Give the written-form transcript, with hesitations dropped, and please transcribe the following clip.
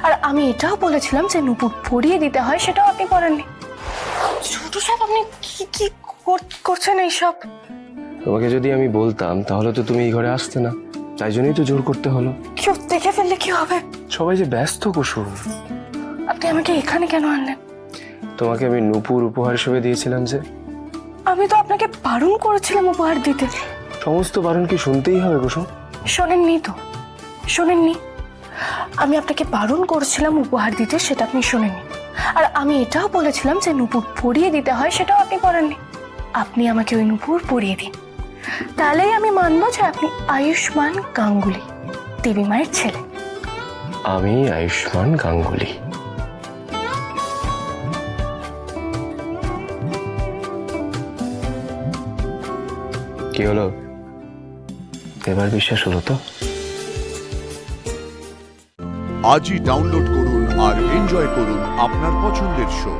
আর আমি এটাও বলেছিলাম যে নুপুর পরিয়ে দিতে হয়, সেটাও আপনি করেননি। ছোট সাহেব, আপনি কি কি করছেন এইসব? তোমাকে যদি আমি বলতাম তাহলে তো তুমি এই ঘরে আসতে না, তাই জন্যই তো জোর করতে হলো। কেউ দেখে ফেললে কি হবে? সবাই যে ব্যস্ত কুসুম। আপনি আমাকে এখানে কেন আনলেন? তোমাকে আমি নূপুর উপহার হিসেবে দিয়েছিলাম যে। আমি তো আপনাকে বারণ করেছিলাম উপহার দিতে। সমস্ত বারণ কি শুনতেই হবে কুসুম? শোনেননি তো? শোনেননি? আমি আপনাকে বারণ করেছিলাম উপহার দিতে, সেটা আপনি শোনেননি। আর আমি এটাও বলেছিলাম যে নুপুর পরিয়ে দিতে হয়, সেটাও আপনি করেননি। আপনি আমাকে ওই নুপুর পরিয়ে দিন, তাহলেই আমি মানবো যে আপনি আয়ুষ্মান গাঙ্গুলি, দেবী মায়ের ছেলে। আমি আয়ুষ্মান গাঙ্গুলি? কি হলো, এবার বিশ্বাস হলো তো? আজই ডাউনলোড করুন আর এনজয় করুন আপনার পছন্দের শো।